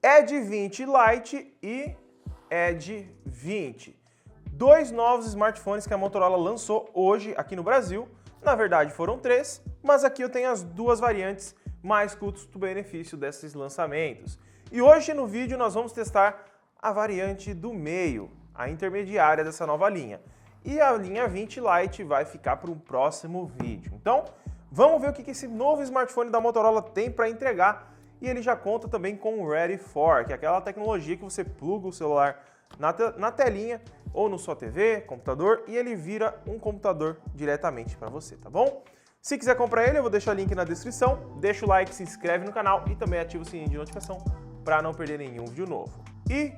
Edge 20 Lite e Edge 20. Dois novos smartphones que a Motorola lançou hoje aqui no Brasil. Na verdade foram 3, mas aqui eu tenho as duas variantes mais custo-benefício desses lançamentos. E hoje no vídeo nós vamos testar a variante do meio, a intermediária dessa nova linha. E a linha 20 Lite vai ficar para um próximo vídeo. Então, vamos ver o que esse novo smartphone da Motorola tem para entregar. E ele já conta também com o Ready For, que é aquela tecnologia que você pluga o celular na telinha ou na sua TV, computador, e ele vira um computador diretamente para você, tá bom? Se quiser comprar ele, eu vou deixar o link na descrição. Deixa o like, se inscreve no canal e também ativa o sininho de notificação para não perder nenhum vídeo novo. E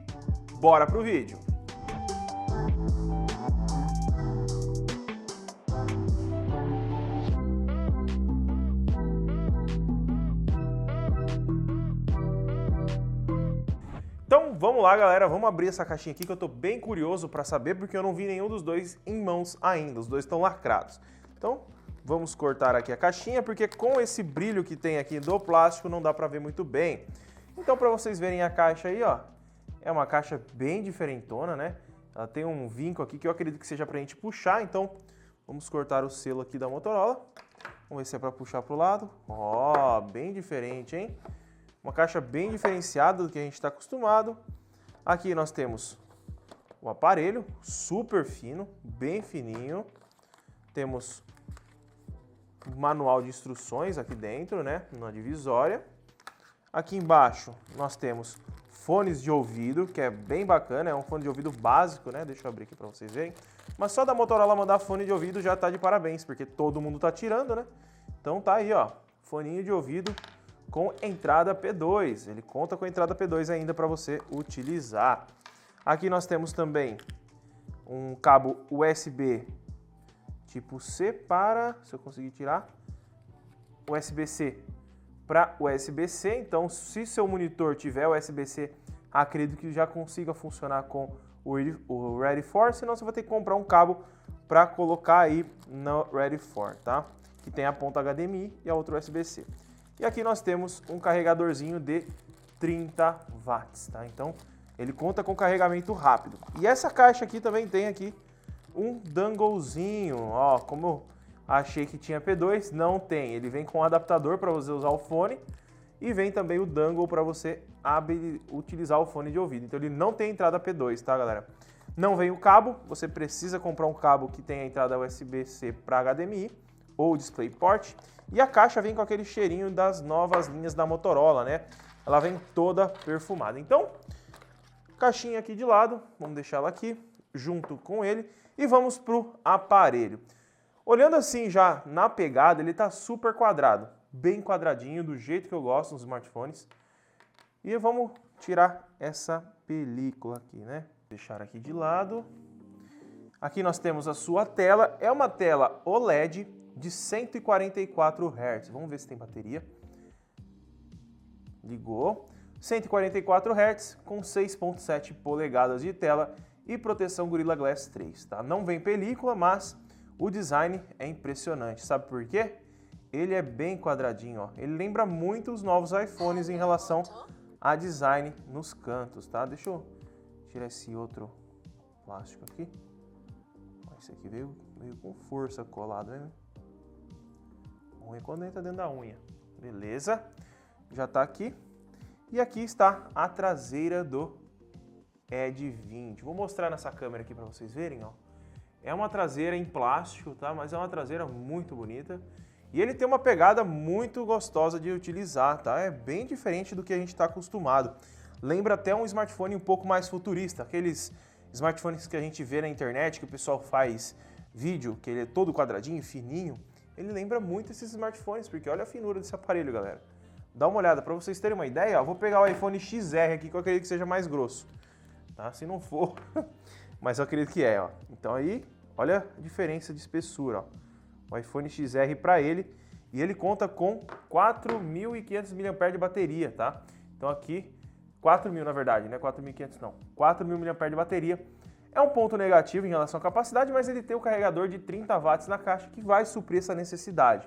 bora pro vídeo! Então vamos lá, galera, vamos abrir essa caixinha aqui que eu tô bem curioso para saber porque eu não vi nenhum dos dois em mãos ainda, os dois estão lacrados. Então vamos cortar aqui a caixinha porque com esse brilho que tem aqui do plástico não dá para ver muito bem. Então para vocês verem a caixa aí, ó, é uma caixa bem diferentona, né? Ela tem um vinco aqui que eu acredito que seja pra gente puxar, então vamos cortar o selo aqui da Motorola. Vamos ver se é para puxar pro lado. Ó, bem diferente, hein? Uma caixa bem diferenciada do que a gente está acostumado. Aqui nós temos o aparelho, super fino, bem fininho. Temos o manual de instruções aqui dentro, né, na divisória. Aqui embaixo nós temos fones de ouvido, que é bem bacana, é um fone de ouvido básico, né? Deixa eu abrir aqui para vocês verem. Mas só da Motorola mandar fone de ouvido já tá de parabéns, porque todo mundo tá tirando, né? Então tá aí, ó, foninho de ouvido com entrada P2. Ele conta com entrada P2 ainda para você utilizar. Aqui nós temos também um cabo USB tipo C para, se eu conseguir tirar, USB-C para USB-C. Então, se seu monitor tiver USB-C, acredito que já consiga funcionar com o Ready For, senão você vai ter que comprar um cabo para colocar aí no Ready For, tá? Que tem a ponta HDMI e a outra USB-C. E aqui nós temos um carregadorzinho de 30 watts, tá? Então, ele conta com carregamento rápido. E essa caixa aqui também tem aqui um donglezinho, ó, como eu achei que tinha P2, não tem. Ele vem com um adaptador para você usar o fone e vem também o dongle para você utilizar o fone de ouvido. Então, ele não tem entrada P2, tá, galera? Não vem o cabo, você precisa comprar um cabo que tenha entrada USB-C para HDMI ou DisplayPort. E a caixa vem com aquele cheirinho das novas linhas da Motorola, né? Ela vem toda perfumada. Então, caixinha aqui de lado, vamos deixar ela aqui, junto com ele, e vamos pro aparelho. Olhando assim já na pegada, ele tá super quadrado, bem quadradinho, do jeito que eu gosto nos smartphones. E vamos tirar essa película aqui, né? Deixar aqui de lado. Aqui nós temos a sua tela, é uma tela OLED de 144 Hz. Vamos ver se tem bateria. Ligou. 144 Hz com 6.7 polegadas de tela e proteção Gorilla Glass 3, tá? Não vem película, mas o design é impressionante. Sabe por quê? Ele é bem quadradinho, ó. Ele lembra muito os novos iPhones em relação a design nos cantos, tá? Deixa eu tirar esse outro plástico aqui. Esse aqui veio com força colado, né? Unha quando entra dentro da unha. Beleza? Já tá aqui. E aqui está a traseira do Edge 20. Vou mostrar nessa câmera aqui para vocês verem, ó. É uma traseira em plástico, tá? Mas é uma traseira muito bonita. E ele tem uma pegada muito gostosa de utilizar, tá? É bem diferente do que a gente está acostumado. Lembra até um smartphone um pouco mais futurista. Aqueles smartphones que a gente vê na internet, que o pessoal faz vídeo, que ele é todo quadradinho, fininho. Ele lembra muito esses smartphones, porque olha a finura desse aparelho, galera. Dá uma olhada, para vocês terem uma ideia, ó, vou pegar o iPhone XR aqui, que eu acredito que seja mais grosso. Tá? Se não for, mas eu acredito que é, ó. Então aí, olha a diferença de espessura, ó. O iPhone XR para ele, e ele conta com 4.500 mAh de bateria, tá? Então aqui, 4.000 na verdade, não é 4.500 não. 4.000 mAh de bateria. É um ponto negativo em relação à capacidade, mas ele tem o carregador de 30 watts na caixa que vai suprir essa necessidade.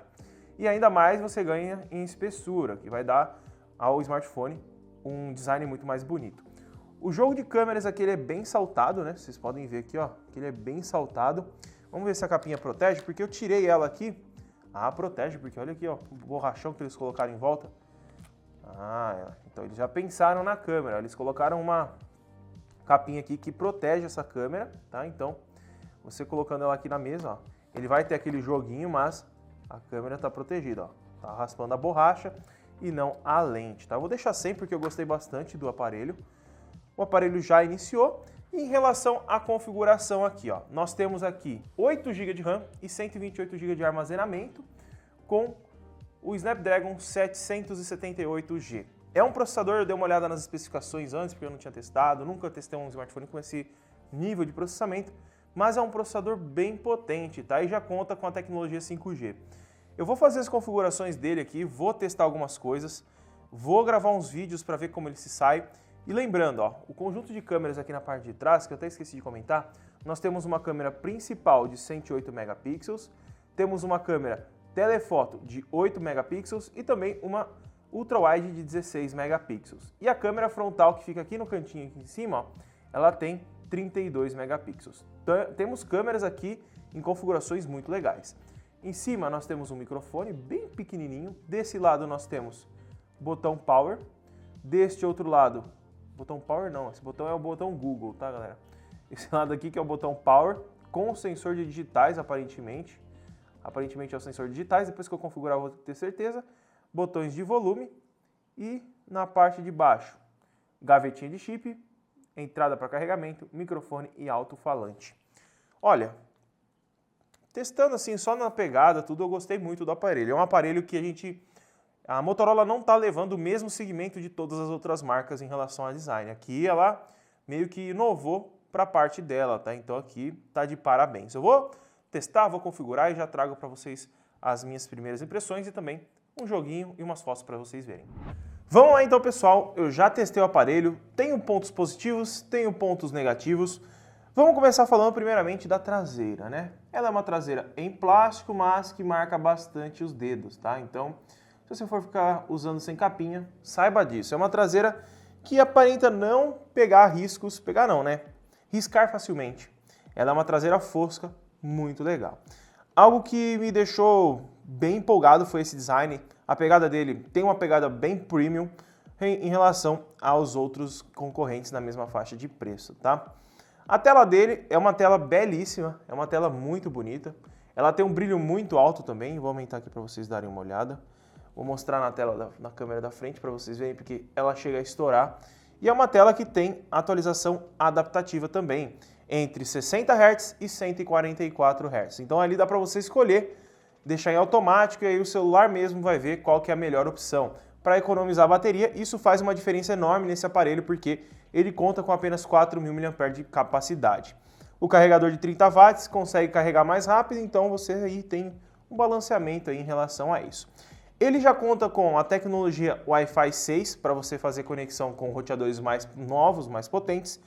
E ainda mais você ganha em espessura, que vai dar ao smartphone um design muito mais bonito. O jogo de câmeras aqui ele é bem saltado, né? Vocês podem ver aqui, ó, que ele é bem saltado. Vamos ver se a capinha protege, porque eu tirei ela aqui. Ah, protege, porque olha aqui, ó, o borrachão que eles colocaram em volta. Ah, então eles já pensaram na câmera. Eles colocaram uma capinha aqui que protege essa câmera, tá? Então, você colocando ela aqui na mesa, ó, ele vai ter aquele joguinho, mas a câmera tá protegida, ó. Tá raspando a borracha e não a lente, tá? Eu vou deixar sem porque eu gostei bastante do aparelho. O aparelho já iniciou. E em relação à configuração aqui, ó, nós temos aqui 8 GB de RAM e 128 GB de armazenamento com o Snapdragon 778G. É um processador, eu dei uma olhada nas especificações antes, porque eu não tinha testado, nunca testei um smartphone com esse nível de processamento, mas é um processador bem potente, tá? E já conta com a tecnologia 5G. Eu vou fazer as configurações dele aqui, vou testar algumas coisas, vou gravar uns vídeos para ver como ele se sai. E lembrando, ó, o conjunto de câmeras aqui na parte de trás, que eu até esqueci de comentar, nós temos uma câmera principal de 108 megapixels, temos uma câmera telefoto de 8 megapixels e também uma ultra-wide de 16 megapixels. E a câmera frontal, que fica aqui no cantinho aqui em cima, ó, ela tem 32 megapixels. Então, temos câmeras aqui em configurações muito legais. Em cima nós temos um microfone bem pequenininho, desse lado nós temos botão Power, deste outro lado botão Power não, esse botão é o botão Google, tá, galera? Esse lado aqui que é o botão Power, com sensor de digitais, aparentemente. Aparentemente é o sensor de digitais, depois que eu configurar eu vou ter certeza. Botões de volume e na parte de baixo, gavetinha de chip, entrada para carregamento, microfone e alto-falante. Olha, testando assim, só na pegada, tudo, eu gostei muito do aparelho. É um aparelho que a Motorola não está levando o mesmo segmento de todas as outras marcas em relação a design. Aqui ela meio que inovou para a parte dela, tá? Então aqui tá de parabéns. Eu vou testar, vou configurar e já trago para vocês as minhas primeiras impressões e também um joguinho e umas fotos para vocês verem. Vamos lá então, pessoal. Eu já testei o aparelho, tenho pontos positivos, tenho pontos negativos. Vamos começar falando primeiramente da traseira, né? Ela é uma traseira em plástico, mas que marca bastante os dedos, tá? Então, se você for ficar usando sem capinha, saiba disso. É uma traseira que aparenta não pegar riscos, pegar não, né? Riscar facilmente. Ela é uma traseira fosca, muito legal. Algo que me deixou bem empolgado foi esse design. A pegada dele tem uma pegada bem premium em relação aos outros concorrentes na mesma faixa de preço, tá? A tela dele é uma tela belíssima, é uma tela muito bonita. Ela tem um brilho muito alto também, vou aumentar aqui para vocês darem uma olhada. Vou mostrar na tela, na câmera da frente para vocês verem, porque ela chega a estourar. E é uma tela que tem atualização adaptativa também, entre 60 Hz e 144 Hz. Então ali dá para você escolher, deixar em automático e aí o celular mesmo vai ver qual que é a melhor opção. Para economizar bateria, isso faz uma diferença enorme nesse aparelho, porque ele conta com apenas 4.000 mAh de capacidade. O carregador de 30 watts consegue carregar mais rápido, então você aí tem um balanceamento aí em relação a isso. Ele já conta com a tecnologia Wi-Fi 6 para você fazer conexão com roteadores mais novos, mais potentes.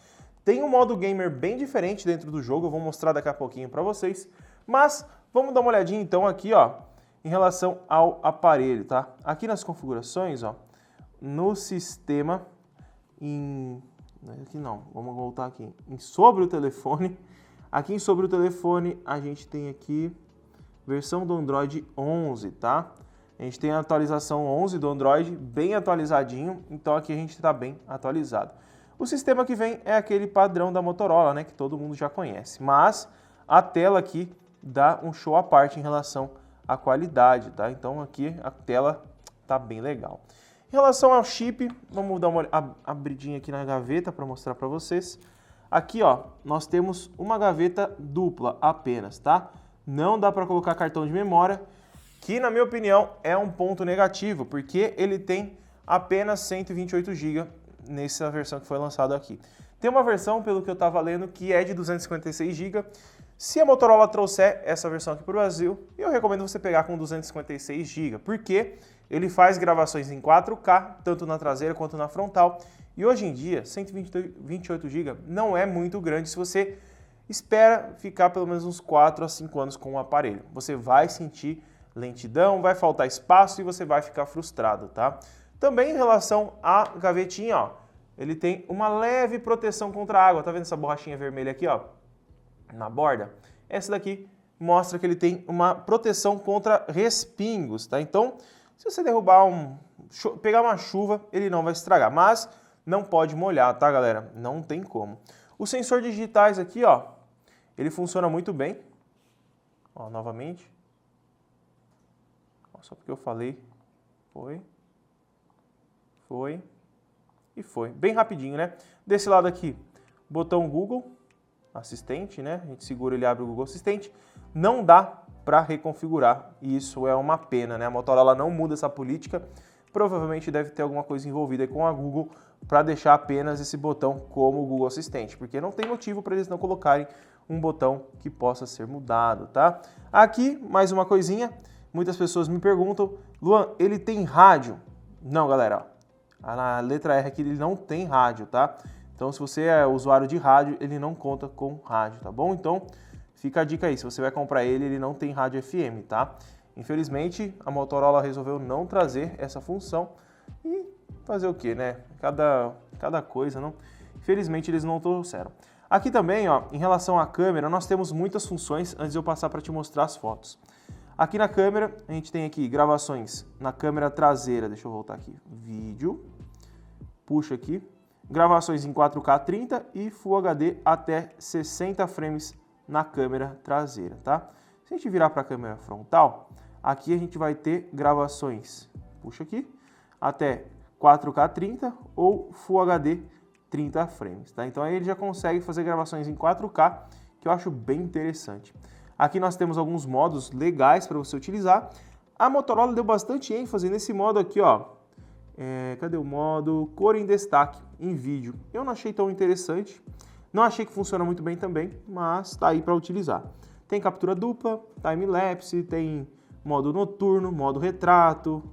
Tem um modo gamer bem diferente dentro do jogo, eu vou mostrar daqui a pouquinho para vocês. Mas vamos dar uma olhadinha então aqui, ó, em relação ao aparelho, tá? Aqui nas configurações, ó, no sistema, aqui não, vamos voltar aqui, em sobre o telefone. Aqui em sobre o telefone a gente tem aqui versão do Android 11, tá? A gente tem a atualização 11 do Android, bem atualizadinho, então aqui a gente está bem atualizado. O sistema que vem é aquele padrão da Motorola, né, que todo mundo já conhece, mas a tela aqui dá um show à parte em relação à qualidade, tá? Então aqui a tela tá bem legal. Em relação ao chip, vamos dar uma abridinha aqui na gaveta para mostrar para vocês. Aqui, ó, nós temos uma gaveta dupla apenas, tá? Não dá para colocar cartão de memória, que na minha opinião é um ponto negativo, porque ele tem apenas 128 GB nessa versão que foi lançada aqui. Tem uma versão, pelo que eu estava lendo, que é de 256 GB. Se a Motorola trouxer essa versão aqui para o Brasil, eu recomendo você pegar com 256 GB, porque ele faz gravações em 4K, tanto na traseira quanto na frontal. E hoje em dia, 128 GB não é muito grande se você espera ficar pelo menos uns 4 a 5 anos com o aparelho. Você vai sentir lentidão, vai faltar espaço e você vai ficar frustrado, tá? Também em relação à gavetinha, ó, ele tem uma leve proteção contra a água. Tá vendo essa borrachinha vermelha aqui, ó, na borda? Essa daqui mostra que ele tem uma proteção contra respingos, tá? Então, se você derrubar pegar uma chuva, ele não vai estragar, mas não pode molhar, tá, galera? Não tem como. O sensor digitais aqui, ó, ele funciona muito bem. Ó, novamente. Ó, só porque eu falei. Foi. E foi. Bem rapidinho, né? Desse lado aqui, botão Google Assistente, né? A gente segura, ele abre o Google Assistente. Não dá para reconfigurar, e isso é uma pena, né? A Motorola não muda essa política. Provavelmente deve ter alguma coisa envolvida com a Google para deixar apenas esse botão como o Google Assistente, porque não tem motivo para eles não colocarem um botão que possa ser mudado, tá? Aqui, mais uma coisinha, muitas pessoas me perguntam, Luan, ele tem rádio? Não, galera, ó, na letra R aqui ele não tem rádio, tá? Então, se você é usuário de rádio, ele não conta com rádio, tá bom? Então, fica a dica aí, se você vai comprar ele não tem rádio FM, tá? Infelizmente, a Motorola resolveu não trazer essa função e fazer o que, né? Cada coisa, não? Infelizmente, eles não trouxeram. Aqui também, ó, em relação à câmera, nós temos muitas funções antes de eu passar para te mostrar as fotos. Aqui na câmera, a gente tem aqui gravações na câmera traseira, deixa eu voltar aqui, vídeo, puxa aqui, gravações em 4K 30 e Full HD até 60 frames na câmera traseira, tá? Se a gente virar para a câmera frontal, aqui a gente vai ter gravações, puxa aqui, até 4K 30 ou Full HD 30 frames, tá? Então aí ele já consegue fazer gravações em 4K, que eu acho bem interessante. Aqui nós temos alguns modos legais para você utilizar. A Motorola deu bastante ênfase nesse modo aqui, ó. Cadê o modo cor em destaque em vídeo? Eu não achei tão interessante, não achei que funciona muito bem também, mas tá aí para utilizar. Tem captura dupla, time-lapse, tem modo noturno, modo retrato,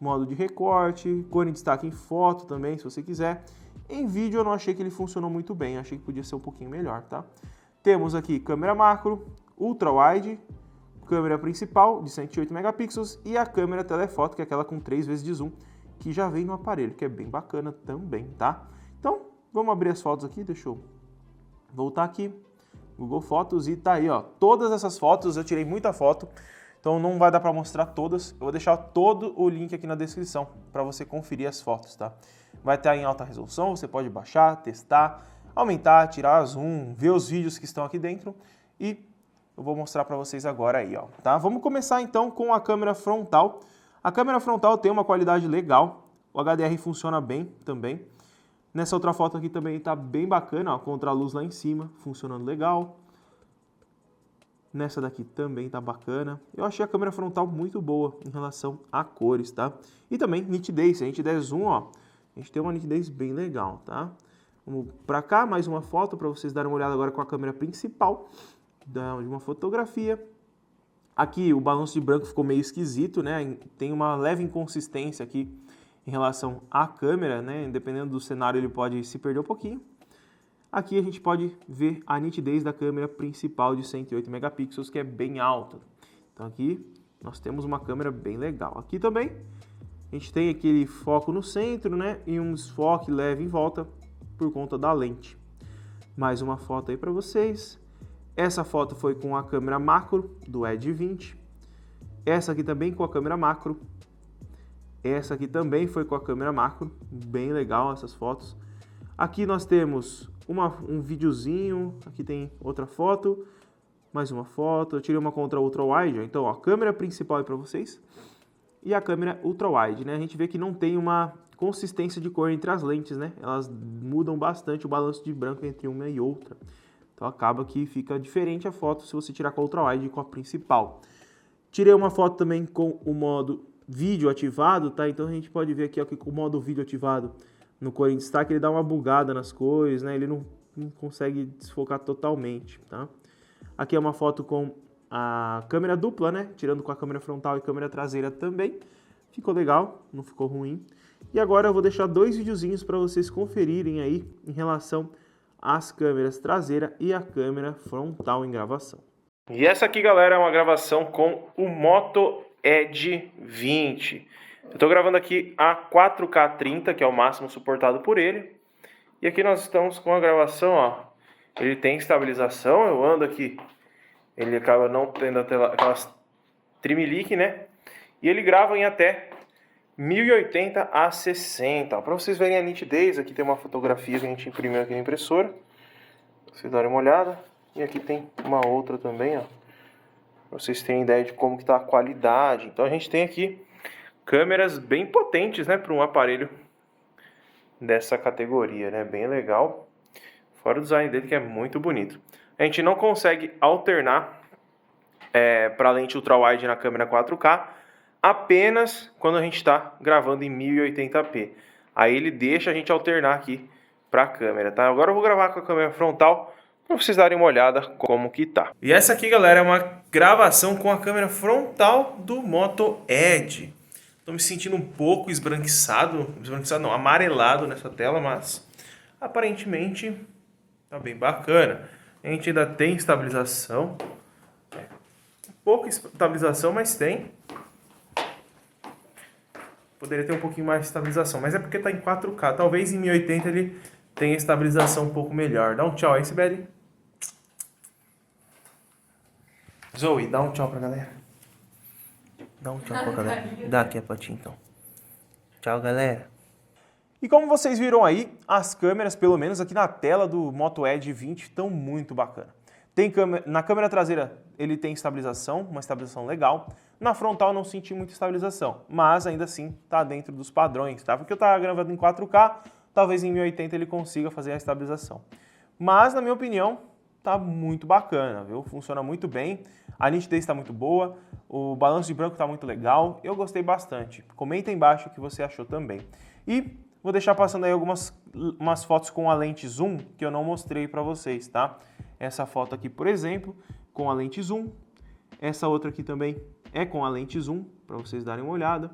modo de recorte, cor em destaque em foto também, se você quiser. Em vídeo eu não achei que ele funcionou muito bem, achei que podia ser um pouquinho melhor, tá? Temos aqui câmera macro, ultra-wide, câmera principal de 108 megapixels e a câmera telefoto, que é aquela com 3 vezes de zoom, que já vem no aparelho, que é bem bacana também, tá? Então, vamos abrir as fotos aqui, deixa eu voltar aqui, Google Fotos, e tá aí, ó, todas essas fotos, eu tirei muita foto, então não vai dar para mostrar todas, eu vou deixar todo o link aqui na descrição para você conferir as fotos, tá? Vai estar em alta resolução, você pode baixar, testar, aumentar, tirar zoom, ver os vídeos que estão aqui dentro e eu vou mostrar para vocês agora aí, ó, tá? Vamos começar então com a câmera frontal. A câmera frontal tem uma qualidade legal, o HDR funciona bem também. Nessa outra foto aqui também tá bem bacana, ó, contra a luz lá em cima, funcionando legal. Nessa daqui também tá bacana. Eu achei a câmera frontal muito boa em relação a cores, tá? E também nitidez, se a gente der zoom, ó, a gente tem uma nitidez bem legal, tá? Vamos para cá, mais uma foto para vocês darem uma olhada agora com a câmera principal de uma fotografia. Aqui o balanço de branco ficou meio esquisito, né? Tem uma leve inconsistência aqui em relação à câmera, né? Dependendo do cenário ele pode se perder um pouquinho. Aqui a gente pode ver a nitidez da câmera principal de 108 megapixels, que é bem alta. Então aqui nós temos uma câmera bem legal. Aqui também a gente tem aquele foco no centro, né? E um desfoque leve em volta por conta da lente. Mais uma foto aí para vocês. Essa foto foi com a câmera macro do Edge 20. Essa aqui também com a câmera macro. Essa aqui também foi com a câmera macro. Bem legal essas fotos. Aqui nós temos um videozinho. Aqui tem outra foto. Mais uma foto. Eu tirei uma contra ultra wide. Então, ó, a câmera principal aí para vocês. E a câmera ultra-wide, né? A gente vê que não tem uma consistência de cor entre as lentes, né? Elas mudam bastante o balanço de branco entre uma e outra. Então acaba que fica diferente a foto se você tirar com a ultra-wide e com a principal. Tirei uma foto também com o modo vídeo ativado, tá? Então a gente pode ver aqui, ó, que com o modo vídeo ativado no cor em destaque ele dá uma bugada nas cores, né? Ele não consegue desfocar totalmente, tá? Aqui é uma foto com a câmera dupla, né? Tirando com a câmera frontal e câmera traseira também. Ficou legal, não ficou ruim. E agora eu vou deixar dois videozinhos para vocês conferirem aí em relação às câmeras traseira e a câmera frontal em gravação. E essa aqui, galera, é uma gravação com o Moto Edge 20. Eu tô gravando aqui a 4K 30, que é o máximo suportado por ele. E aqui nós estamos com a gravação, ó. Ele tem estabilização, eu ando aqui. Ele acaba não tendo aquelas trimelique, né? E ele grava em até 1080 a 60. Para vocês verem a nitidez, aqui tem uma fotografia que a gente imprimiu aqui na impressora. Pra vocês darem uma olhada. E aqui tem uma outra também, ó. Pra vocês terem ideia de como que tá a qualidade. Então a gente tem aqui câmeras bem potentes, né? Para um aparelho dessa categoria, né? Bem legal. Fora o design dele que é muito bonito. A gente não consegue alternar para lente ultrawide na câmera 4K apenas quando a gente está gravando em 1080p. Aí ele deixa a gente alternar aqui para a câmera, tá? Agora eu vou gravar com a câmera frontal para vocês darem uma olhada como que tá. E essa aqui, galera, é uma gravação com a câmera frontal do Moto Edge. Tô me sentindo um pouco esbranquiçado não, amarelado nessa tela, mas aparentemente tá bem bacana. A gente ainda tem estabilização. Pouca estabilização, mas tem. Poderia ter um pouquinho mais de estabilização, mas é porque tá em 4K. Talvez em 1080 ele tenha estabilização um pouco melhor. Dá um tchau aí, Sibeli. Zoe, dá um tchau pra galera. Dá um tchau pra galera. Dá aqui a patinha então. Tchau, galera. E como vocês viram aí, as câmeras, pelo menos aqui na tela do Moto Edge 20, estão muito bacana. Na câmera traseira ele tem estabilização, uma estabilização legal. Na frontal eu não senti muita estabilização, mas ainda assim está dentro dos padrões, tá? Porque eu estava gravando em 4K, talvez em 1080 ele consiga fazer a estabilização. Mas, na minha opinião, tá muito bacana, viu? Funciona muito bem, a nitidez está muito boa, o balanço de branco está muito legal, eu gostei bastante. Comenta aí embaixo o que você achou também. E vou deixar passando aí umas fotos com a lente zoom que eu não mostrei para vocês, tá? Essa foto aqui, por exemplo, com a lente zoom. Essa outra aqui também é com a lente zoom, para vocês darem uma olhada.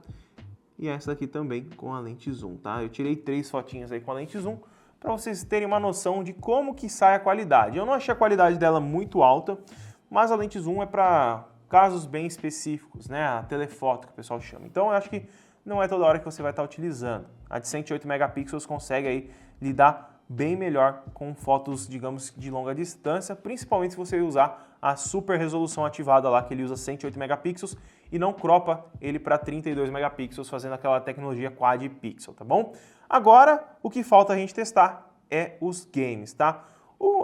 E essa aqui também com a lente zoom, tá? Eu tirei 3 fotinhas aí com a lente zoom, para vocês terem uma noção de como que sai a qualidade. Eu não achei a qualidade dela muito alta, mas a lente zoom é para casos bem específicos, né? A telefoto que o pessoal chama. Então eu acho que não é toda hora que você vai estar utilizando. A de 108 megapixels consegue aí lidar bem melhor com fotos, digamos, de longa distância, principalmente se você usar a super resolução ativada lá, que ele usa 108 megapixels e não cropa ele para 32 megapixels, fazendo aquela tecnologia quad pixel, tá bom? Agora, o que falta a gente testar é os games, tá?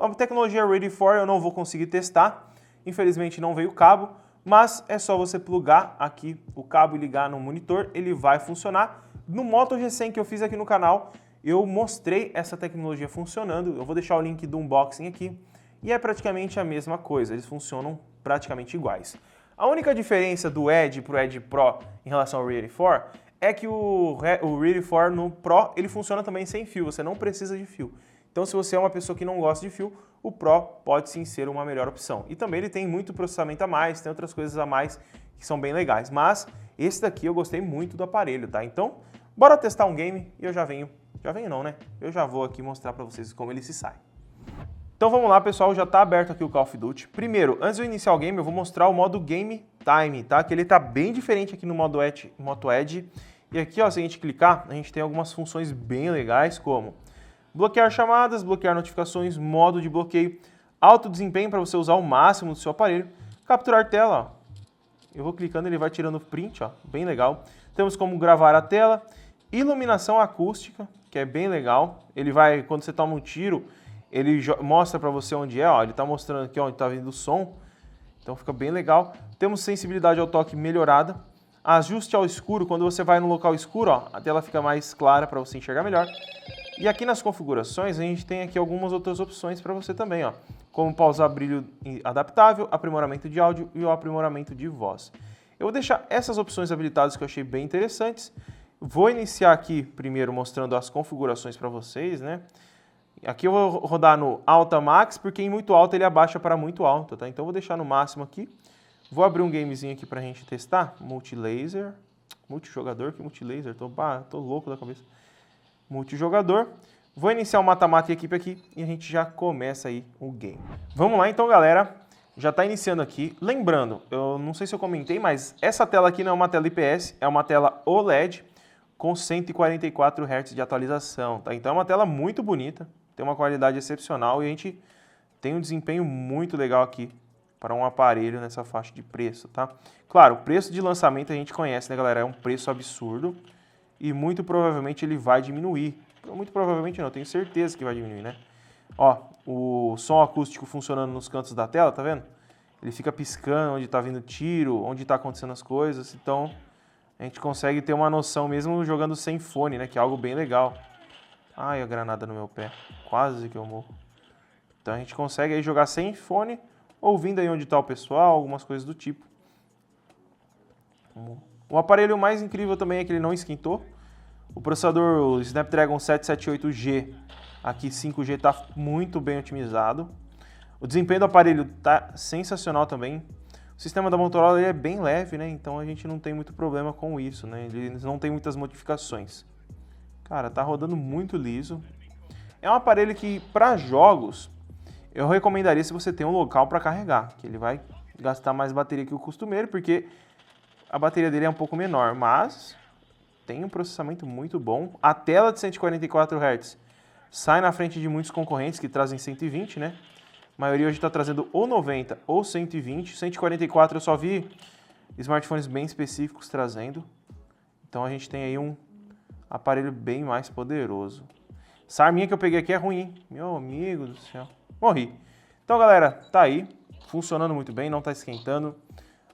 A tecnologia Ready For eu não vou conseguir testar, infelizmente não veio cabo, mas é só você plugar aqui o cabo e ligar no monitor, ele vai funcionar. No Moto G100 que eu fiz aqui no canal, eu mostrei essa tecnologia funcionando, eu vou deixar o link do unboxing aqui, e é praticamente a mesma coisa, eles funcionam praticamente iguais. A única diferença do Edge para o Edge Pro em relação ao Ready For é que o Ready For no Pro ele funciona também sem fio, você não precisa de fio. Então se você é uma pessoa que não gosta de fio, o Pro pode sim ser uma melhor opção. E também ele tem muito processamento a mais, tem outras coisas a mais que são bem legais, mas esse daqui eu gostei muito do aparelho, tá? Então, bora testar um game e eu já venho não, né? Eu já vou aqui mostrar pra vocês como ele se sai. Então vamos lá, pessoal, já tá aberto aqui o Call of Duty. Primeiro, antes de eu iniciar o game, eu vou mostrar o modo Game Time, tá? Que ele tá bem diferente aqui no Moto Edge. E aqui, ó, se a gente clicar, a gente tem algumas funções bem legais, como bloquear chamadas, bloquear notificações, modo de bloqueio, alto desempenho para você usar o máximo do seu aparelho, capturar tela, ó. Eu vou clicando, ele vai tirando print, ó, bem legal. Temos como gravar a tela, iluminação acústica, que é bem legal. Ele vai, quando você toma um tiro, ele mostra para você onde é, ó. Ele tá mostrando aqui onde tá vindo o som. Então fica bem legal. Temos sensibilidade ao toque melhorada. Ajuste ao escuro, quando você vai no local escuro, ó, a tela fica mais clara para você enxergar melhor. E aqui nas configurações, a gente tem aqui algumas outras opções para você também, ó. Como pausar brilho adaptável, aprimoramento de áudio e o aprimoramento de voz. Eu vou deixar essas opções habilitadas que eu achei bem interessantes. Vou iniciar aqui primeiro mostrando as configurações para vocês, né? Aqui eu vou rodar no Alta Max, porque em muito alto ele abaixa para muito alto, tá? Então eu vou deixar no máximo aqui. Vou abrir um gamezinho aqui pra gente testar. Multilaser. Multijogador, que multilaser? Tô louco da cabeça. Multijogador. Vou iniciar o mata-mata e equipe aqui e a gente já começa aí o game. Vamos lá então, galera. já está iniciando aqui. Lembrando, eu não sei se eu comentei, mas essa tela aqui não é uma tela IPS, é uma tela OLED com 144 Hz de atualização, tá? Então é uma tela muito bonita, tem uma qualidade excepcional e a gente tem um desempenho muito legal aqui para um aparelho nessa faixa de preço, tá? Claro, o preço de lançamento a gente conhece, né, galera? É um preço absurdo e muito provavelmente ele vai diminuir. Muito provavelmente não, tenho certeza que vai diminuir, né? Ó, o som acústico funcionando nos cantos da tela, tá vendo? Ele fica piscando onde tá vindo tiro, onde tá acontecendo as coisas, então a gente consegue ter uma noção mesmo jogando sem fone, né? Que é algo bem legal. Ai, a granada no meu pé, quase que eu morro. Então a gente consegue aí jogar sem fone, ouvindo aí onde tá o pessoal, algumas coisas do tipo. O aparelho mais incrível também é que ele não esquentou. O processador o Snapdragon 778G, aqui 5G, está muito bem otimizado. O desempenho do aparelho está sensacional também. O sistema da Motorola ele é bem leve, né? Então a gente não tem muito problema com isso, né? Ele não tem muitas modificações. Cara, tá rodando muito liso. É um aparelho que, para jogos, eu recomendaria se você tem um local para carregar, que ele vai gastar mais bateria que o costumeiro, porque a bateria dele é um pouco menor, mas tem um processamento muito bom. A tela de 144 Hz sai na frente de muitos concorrentes que trazem 120, né? A maioria hoje está trazendo ou 90 ou 120. 144 eu só vi smartphones bem específicos trazendo. Então a gente tem aí um aparelho bem mais poderoso. Essa arminha que eu peguei aqui é ruim, hein? Meu amigo do céu. Morri. Então, galera, tá aí. Funcionando muito bem, não tá esquentando.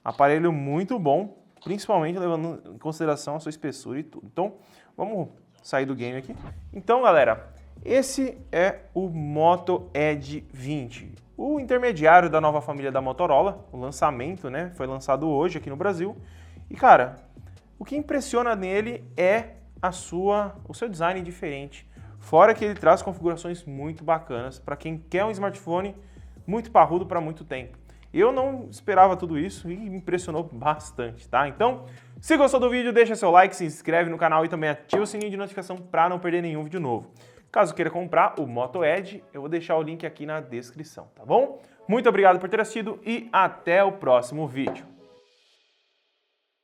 Aparelho muito bom, principalmente levando em consideração a sua espessura e tudo. Então, vamos sair do game aqui. Então, galera, esse é o Moto Edge 20. O intermediário da nova família da Motorola. O lançamento, né? Foi lançado hoje aqui no Brasil. E, cara, o que impressiona nele é o seu design diferente. Fora que ele traz configurações muito bacanas para quem quer um smartphone muito parrudo para muito tempo. Eu não esperava tudo isso e me impressionou bastante, tá? Então, se gostou do vídeo, deixa seu like, se inscreve no canal e também ativa o sininho de notificação para não perder nenhum vídeo novo. Caso queira comprar o Moto Edge, eu vou deixar o link aqui na descrição, tá bom? Muito obrigado por ter assistido e até o próximo vídeo.